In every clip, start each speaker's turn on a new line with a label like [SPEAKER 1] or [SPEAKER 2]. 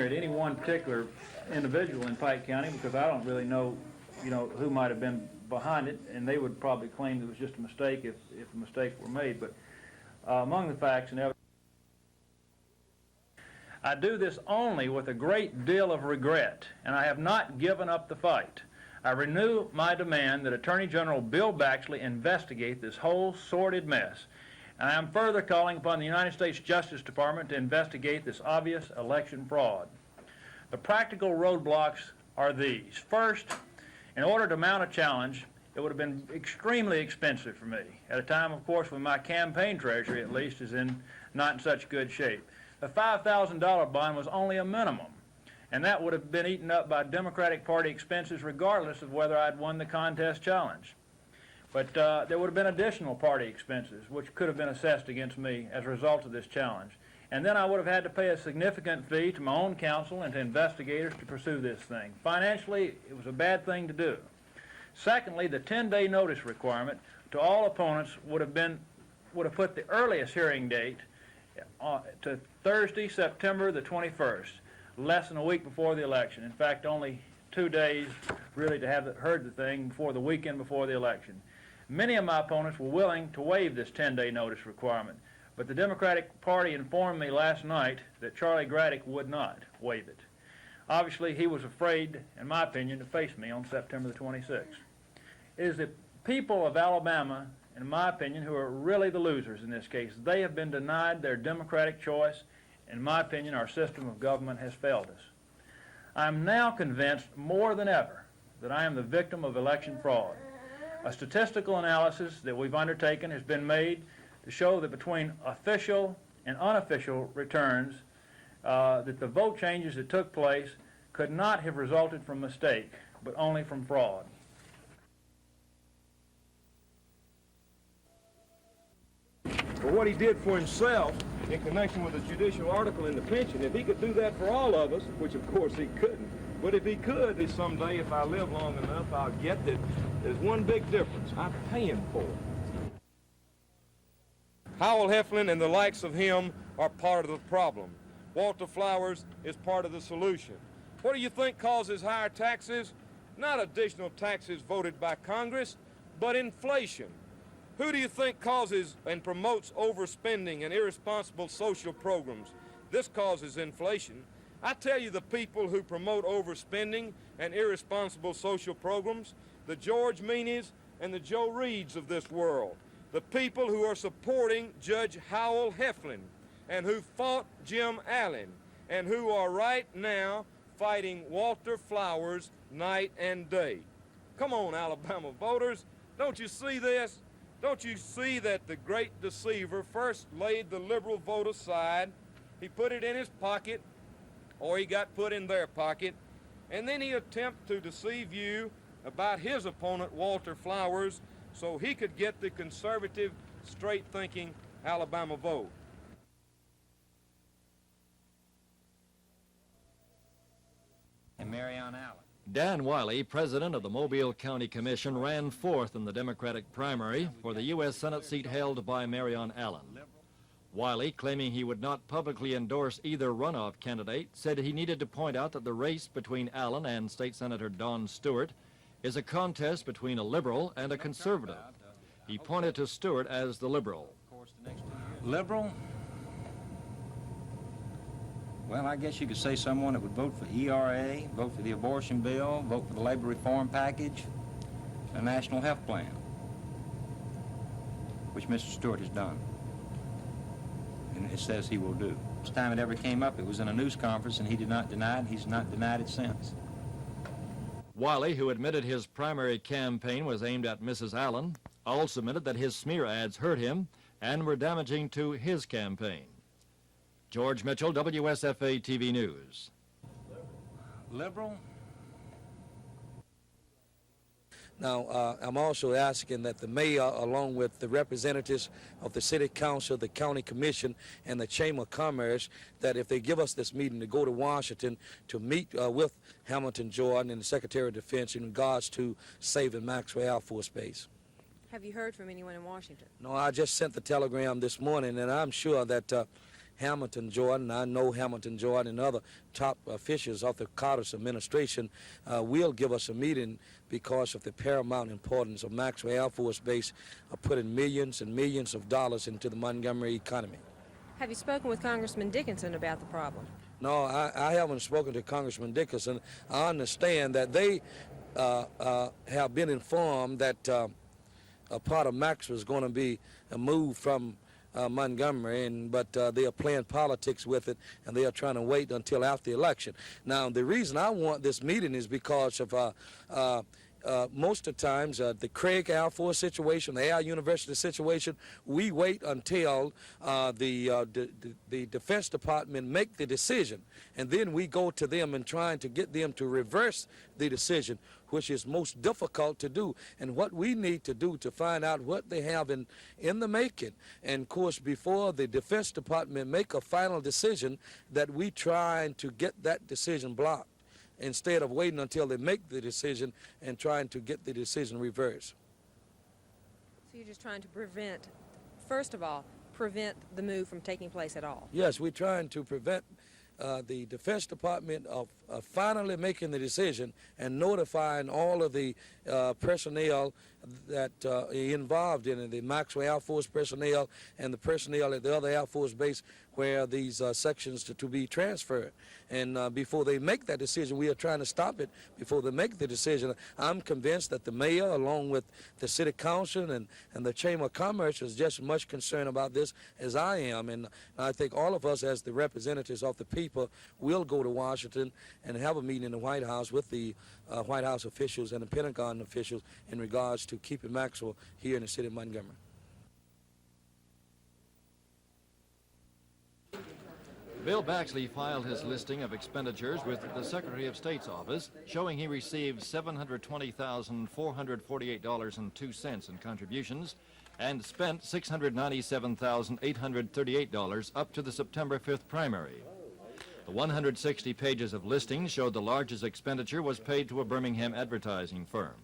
[SPEAKER 1] at any one particular individual in Pike County because I don't really know, who might have been behind it, and they would probably claim it was just a mistake if a mistake were made. But among the facts and evidence, I do this only with a great deal of regret, and I have not given up the fight. I renew my demand that Attorney General Bill Baxley investigate this whole sordid mess, and I am further calling upon the United States Justice Department to investigate this obvious election fraud. The practical roadblocks are these. First, in order to mount a challenge, it would have been extremely expensive for me, at a time, of course, when my campaign treasury, at least, is not in such good shape. The $5,000 bond was only a minimum, and that would have been eaten up by Democratic Party expenses regardless of whether I'd won the contest challenge. But there would have been additional party expenses which could have been assessed against me as a result of this challenge. And then I would have had to pay a significant fee to my own counsel and to investigators to pursue this thing. Financially, it was a bad thing to do. Secondly, the 10-day notice requirement to all opponents would have put the earliest hearing date to Thursday, September the 21st, less than a week before the election. In fact, only 2 days really to have heard the thing before the weekend before the election. Many of my opponents were willing to waive this 10-day notice requirement, but the Democratic Party informed me last night that Charlie Graddick would not waive it. Obviously, he was afraid, in my opinion, to face me on September the 26th. It is the people of Alabama, in my opinion, who are really the losers in this case. They have been denied their democratic choice. In my opinion, our system of government has failed us. I am now convinced more than ever that I am the victim of election fraud. A statistical analysis that we've undertaken has been made to show that between official and unofficial returns, that the vote changes that took place could not have resulted from mistake, but only from fraud.
[SPEAKER 2] For what he did for himself in connection with the judicial article in the pension, if he could do that for all of us, which of course he couldn't, but if he could, someday, if I live long enough, I'll get that there's one big difference. I'm paying for it. Howell Heflin and the likes of him are part of the problem. Walter Flowers is part of the solution. What do you think causes higher taxes? Not additional taxes voted by Congress, but inflation. Who do you think causes and promotes overspending and irresponsible social programs? This causes inflation. I tell you, the people who promote overspending and irresponsible social programs, the George Meanies and the Joe Reids of this world, the people who are supporting Judge Howell Heflin and who fought Jim Allen and who are right now fighting Walter Flowers night and day. Come on, Alabama voters, don't you see this? Don't you see that the great deceiver first laid the liberal vote aside, he put it in his pocket, or he got put in their pocket, and then he attempted to deceive you about his opponent, Walter Flowers, so he could get the conservative, straight-thinking Alabama vote.
[SPEAKER 3] And Marion Allen.
[SPEAKER 4] Dan Wiley, president of the Mobile County Commission, ran fourth in the Democratic primary for the U.S. Senate seat held by Marion Allen. Wiley, claiming he would not publicly endorse either runoff candidate, said he needed to point out that the race between Allen and State Senator Don Stewart is a contest between a liberal and a conservative. He pointed to Stewart as the liberal.
[SPEAKER 3] Liberal? Well, I guess you could say someone that would vote for ERA, vote for the abortion bill, vote for the labor reform package, a national health plan, which Mr. Stewart has done, and it says he will do. First time it ever came up, it was in a news conference, and he did not deny it. He's not denied it since.
[SPEAKER 4] Wiley, who admitted his primary campaign was aimed at Mrs. Allen, also admitted that his smear ads hurt him and were damaging to his campaign. George Mitchell, WSFA TV News.
[SPEAKER 3] Liberal?
[SPEAKER 5] Now, I'm also asking that the mayor, along with the representatives of the city council, the county commission, and the chamber of commerce, that if they give us this meeting to go to Washington to meet with Hamilton Jordan and the Secretary of Defense in regards to saving Maxwell Air Force Base.
[SPEAKER 6] Have you heard from anyone in Washington?
[SPEAKER 5] No, I just sent the telegram this morning, and I'm sure that Hamilton Jordan. I know Hamilton Jordan and other top officials of the Carter's administration will give us a meeting because of the paramount importance of Maxwell Air Force Base putting millions and millions of dollars into the Montgomery economy.
[SPEAKER 6] Have you spoken with Congressman Dickinson about the problem?
[SPEAKER 5] No, I haven't spoken to Congressman Dickinson. I understand that they have been informed that a part of Maxwell is going to be moved from Montgomery, but they are playing politics with it, and they are trying to wait until after the election. Now, the reason I want this meeting is because of most of the times, the Craig Air Force situation, the Air University situation, we wait until the Defense Department make the decision, and then we go to them and trying to get them to reverse the decision, which is most difficult to do. And what we need to do to find out what they have in the making, and of course before the Defense Department make a final decision, that we trying to get that decision blocked, instead of waiting until they make the decision and trying to get the decision reversed.
[SPEAKER 6] So you're just trying to prevent, first of all, prevent the move from taking place at all?
[SPEAKER 5] Yes, we're trying to prevent the Defense Department of finally making the decision and notifying all of the personnel that are involved in it, the Maxwell Air Force personnel and the personnel at the other Air Force base where these sections to be transferred. And before they make that decision, we are trying to stop it before they make the decision. I'm convinced that the mayor, along with the city council and the Chamber of Commerce, is just as much concerned about this as I am. And I think all of us as the representatives of the people will go to Washington and have a meeting in the White House with the White House officials and the Pentagon officials in regards to keeping Maxwell here in the city of Montgomery.
[SPEAKER 4] Bill Baxley filed his listing of expenditures with the Secretary of State's office, showing he received $720,448.02 in contributions and spent $697,838 up to the September 5th primary. The 160 pages of listings showed the largest expenditure was paid to a Birmingham advertising firm.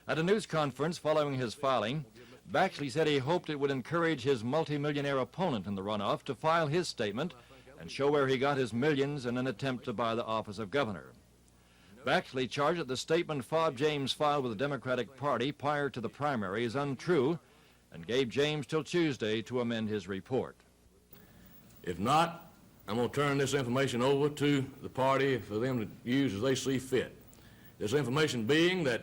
[SPEAKER 4] At a news conference following his filing, Baxley said he hoped it would encourage his multimillionaire opponent in the runoff to file his statement and show where he got his millions in an attempt to buy the office of governor. Baxley charged that the statement Fob James filed with the Democratic Party prior to the primary is untrue and gave James till Tuesday to amend his report.
[SPEAKER 7] If not, I'm going to turn this information over to the party for them to use as they see fit. This information being that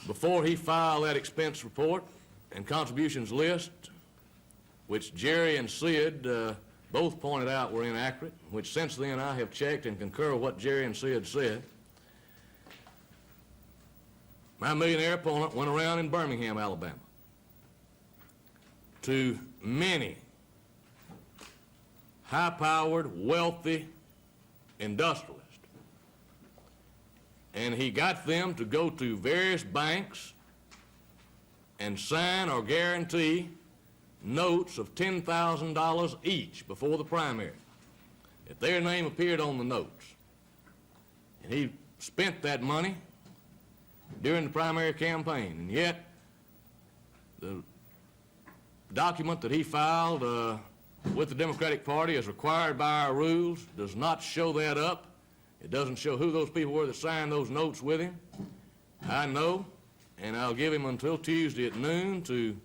[SPEAKER 7] before he filed that expense report and contributions list, which Jerry and Sid both pointed out were inaccurate, which since then I have checked and concur with what Jerry and Sid said, my millionaire opponent went around in Birmingham, Alabama, to many high-powered, wealthy industrialists, and he got them to go to various banks and sign or guarantee notes of $10,000 each before the primary, if their name appeared on the notes. And he spent that money during the primary campaign, and yet the document that he filed with the Democratic Party as required by our rules does not show that up. It doesn't show who those people were that signed those notes with him. I know, and I'll give him until Tuesday at noon to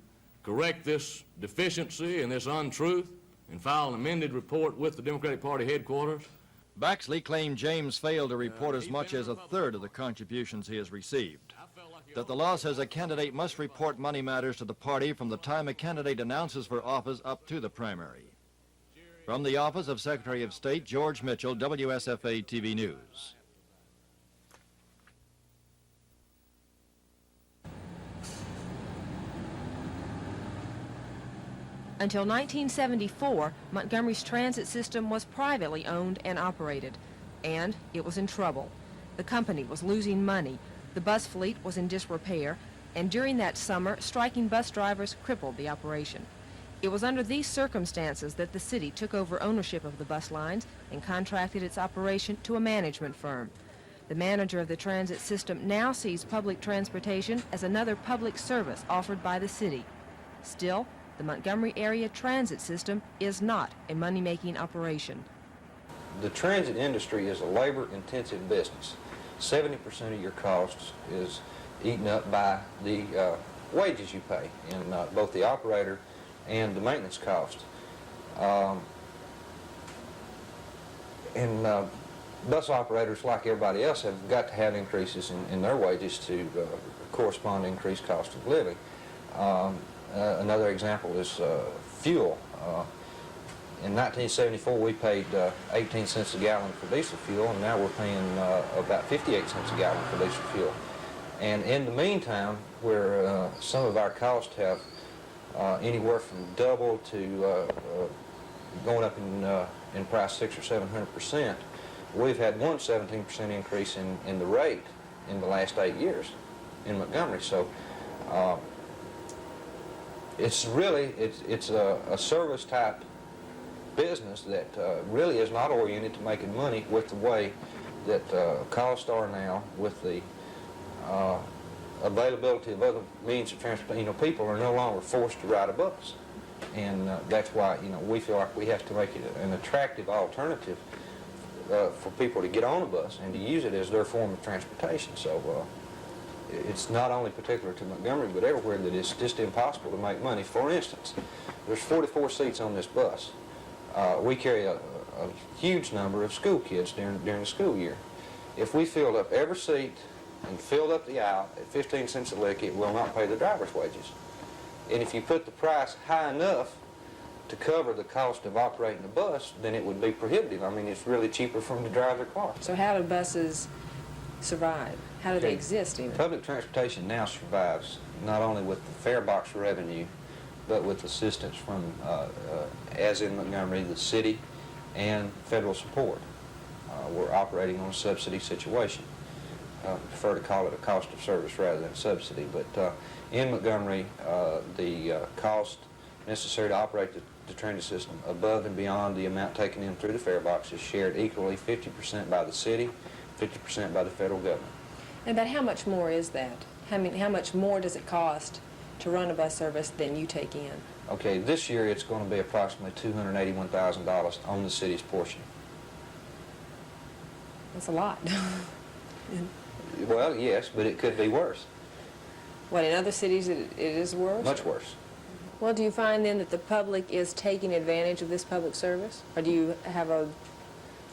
[SPEAKER 7] correct this deficiency and this untruth and file an amended report with the Democratic Party headquarters.
[SPEAKER 4] Baxley claimed James failed to report as much as a third of the contributions he has received. That the law says a candidate must report money matters to the party from the time a candidate announces for office up to the primary. From the office of Secretary of State, George Mitchell, WSFA TV News.
[SPEAKER 6] Until 1974, Montgomery's transit system was privately owned and operated, and it was in trouble. The company was losing money, the bus fleet was in disrepair, and during that summer, striking bus drivers crippled the operation. It was under these circumstances that the city took over ownership of the bus lines and contracted its operation to a management firm. The manager of the transit system now sees public transportation as another public service offered by the city. Still, The Montgomery Area Transit System is not a money-making operation.
[SPEAKER 8] The transit industry is a labor-intensive business. 70% of your costs is eaten up by the wages you pay in both the operator and the maintenance cost. Bus operators, like everybody else, have got to have increases in their wages to correspond to increased cost of living. Another example is fuel. In 1974, we paid 18 cents a gallon for diesel fuel, and now we're paying about 58 cents a gallon for diesel fuel. And in the meantime, where some of our costs have anywhere from double to going up in price 600 or 700%, we've had one 17% increase in the rate in the last 8 years in Montgomery. So it's really a service type business that really is not oriented to making money with the way that costs are now, with the availability of other means of transportation. People are no longer forced to ride a bus, and that's why we feel like we have to make it an attractive alternative for people to get on a bus and to use it as their form of transportation. So it's not only particular to Montgomery, but everywhere that it's just impossible to make money. For instance, there's 44 seats on this bus. We carry a huge number of school kids during the school year. If we filled up every seat and filled up the aisle at 15 cents a lick, it will not pay the driver's wages. And if you put the price high enough to cover the cost of operating the bus, then it would be prohibitive. I mean, it's really cheaper for them to drive their car.
[SPEAKER 6] So how do buses survive? How do they exist even?
[SPEAKER 8] Public transportation now survives not only with the fare box revenue, but with assistance from, as in Montgomery, the city and federal support. We're operating on a subsidy situation. I prefer to call it a cost of service rather than subsidy, but in Montgomery, the cost necessary to operate the transit system above and beyond the amount taken in through the fare box is shared equally, 50% by the city, 50% by the federal government.
[SPEAKER 6] And about how much more is that? How much more does it cost to run a bus service than you take in?
[SPEAKER 8] Okay, this year it's going to be approximately $281,000 on the city's portion.
[SPEAKER 6] That's a lot.
[SPEAKER 8] Well, yes, but it could be worse.
[SPEAKER 6] What, in other cities it is worse?
[SPEAKER 8] Much worse.
[SPEAKER 6] Well, do you find then that the public is taking advantage of this public service? Or do you have a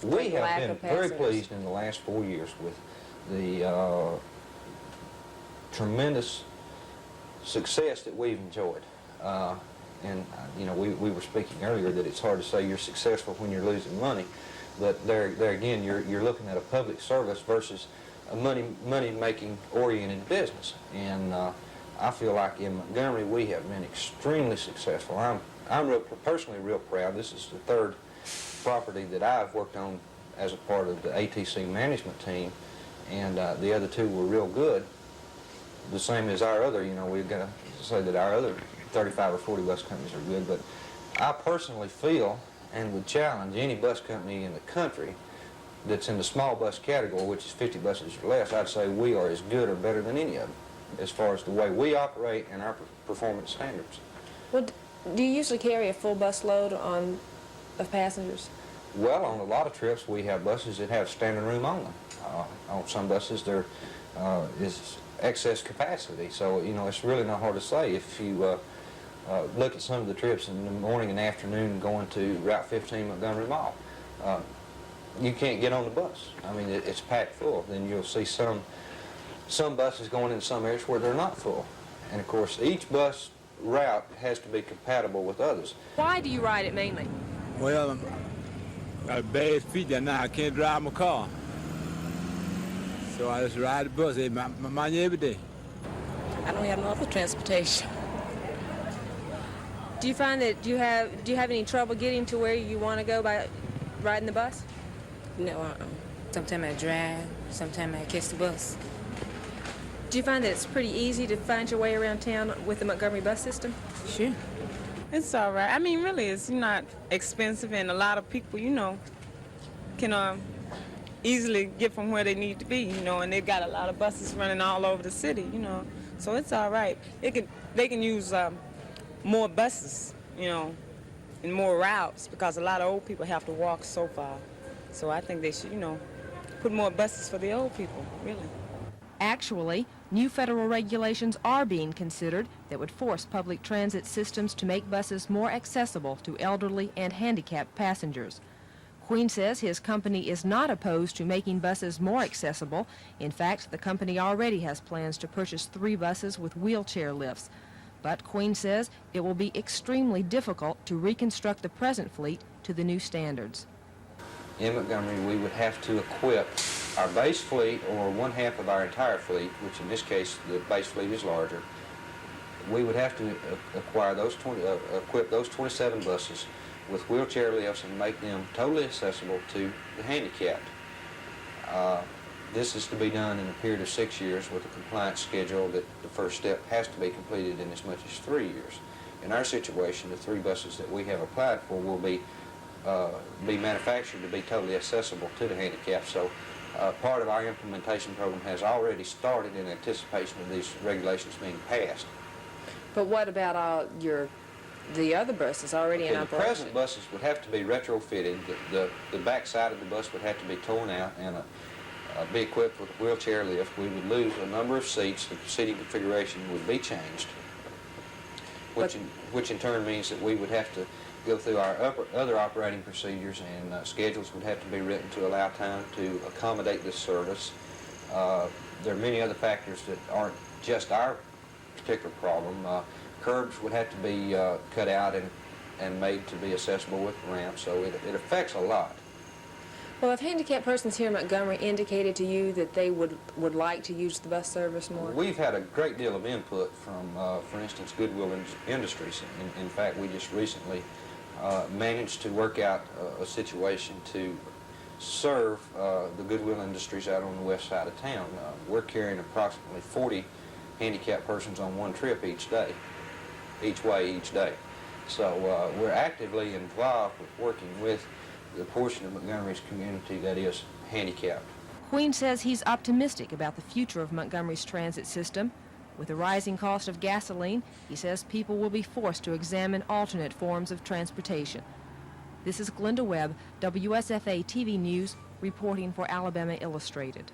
[SPEAKER 8] We have
[SPEAKER 6] lack
[SPEAKER 8] been
[SPEAKER 6] of
[SPEAKER 8] very
[SPEAKER 6] passengers?
[SPEAKER 8] pleased in the last 4 years with the tremendous success that we've enjoyed. We were speaking earlier that it's hard to say you're successful when you're losing money, but there again, you're looking at a public service versus a money-making oriented business. And I feel like in Montgomery we have been extremely successful. I'm personally real proud. This is the third property that I've worked on as a part of the ATC management team, and the other two were real good. The same as our other, we've got to say that our other 35 or 40 bus companies are good, but I personally feel and would challenge any bus company in the country that's in the small bus category, which is 50 buses or less. I'd say we are as good or better than any of them as far as the way we operate and our performance standards.
[SPEAKER 6] Well, do you usually carry a full bus load of passengers?
[SPEAKER 8] Well, on a lot of trips we have buses that have standing room on them. On some buses there is excess capacity, so it's really not hard to say. If you look at some of the trips in the morning and afternoon going to Route 15 Montgomery Mall, you can't get on the bus. I mean, it's packed full. Then you'll see some buses going in some areas where they're not full. And of course, each bus route has to be compatible with others.
[SPEAKER 6] Why do you ride it mainly?
[SPEAKER 9] Well, I got bad feet that now I can't drive my car. So I just ride the bus. It's my money every day.
[SPEAKER 10] I don't have no other transportation.
[SPEAKER 6] Do you find that do you have any trouble getting to where you want to go by riding the bus?
[SPEAKER 10] No, sometimes I drive, sometimes I catch the bus.
[SPEAKER 6] Do you find that it's pretty easy to find your way around town with the Montgomery bus system?
[SPEAKER 10] Sure.
[SPEAKER 11] It's all right. I mean, really, it's not expensive, and a lot of people, can easily get from where they need to be, and they've got a lot of buses running all over the city, So it's all right. They can use more buses, you know, and more routes, because a lot of old people have to walk so far. So I think they should, you know, put more buses for the old people, really.
[SPEAKER 6] Actually, new federal regulations are being considered that would force public transit systems to make buses more accessible to elderly and handicapped passengers. Queen says his company is not opposed to making buses more accessible. In fact, the company already has plans to purchase 3 buses with wheelchair lifts. But Queen says it will be extremely difficult to reconstruct the present fleet to the new standards.
[SPEAKER 8] In Montgomery, we would have to equip our base fleet, or 1/2 of our entire fleet, which in this case the base fleet is larger. We would have to equip those 27 buses with wheelchair lifts and make them totally accessible to the handicapped. This is to be done in a period of 6 years with a compliance schedule that the first step has to be completed in as much as 3 years. In our situation, the 3 buses that we have applied for will be manufactured to be totally accessible to the handicapped. So part of our implementation program has already started in anticipation of these regulations being passed.
[SPEAKER 10] But what about all the other buses already in
[SPEAKER 8] The
[SPEAKER 10] operation?
[SPEAKER 8] present buses would have to be retrofitted. The back side of the bus would have to be torn out and be equipped with a wheelchair lift. We would lose a number of seats. The seating configuration would be changed, which in turn means that we would have to go through our other operating procedures, and schedules would have to be written to allow time to accommodate this service. There are many other factors that aren't just our particular problem. Curbs would have to be cut out and made to be accessible with ramps, so it affects a lot.
[SPEAKER 10] Well, have handicapped persons here in Montgomery indicated to you that they would like to use the bus service more?
[SPEAKER 8] We've had a great deal of input from, for instance, Goodwill Industries. In fact, we just recently managed to work out a situation to serve the Goodwill Industries out on the west side of town. We're carrying approximately 40 handicapped persons on one trip each day, each way, each day. So we're actively involved with working with the portion of Montgomery's community that is handicapped.
[SPEAKER 6] Queen says he's optimistic about the future of Montgomery's transit system. With the rising cost of gasoline, he says people will be forced to examine alternate forms of transportation. This is Glenda Webb, WSFA TV News, reporting for Alabama Illustrated.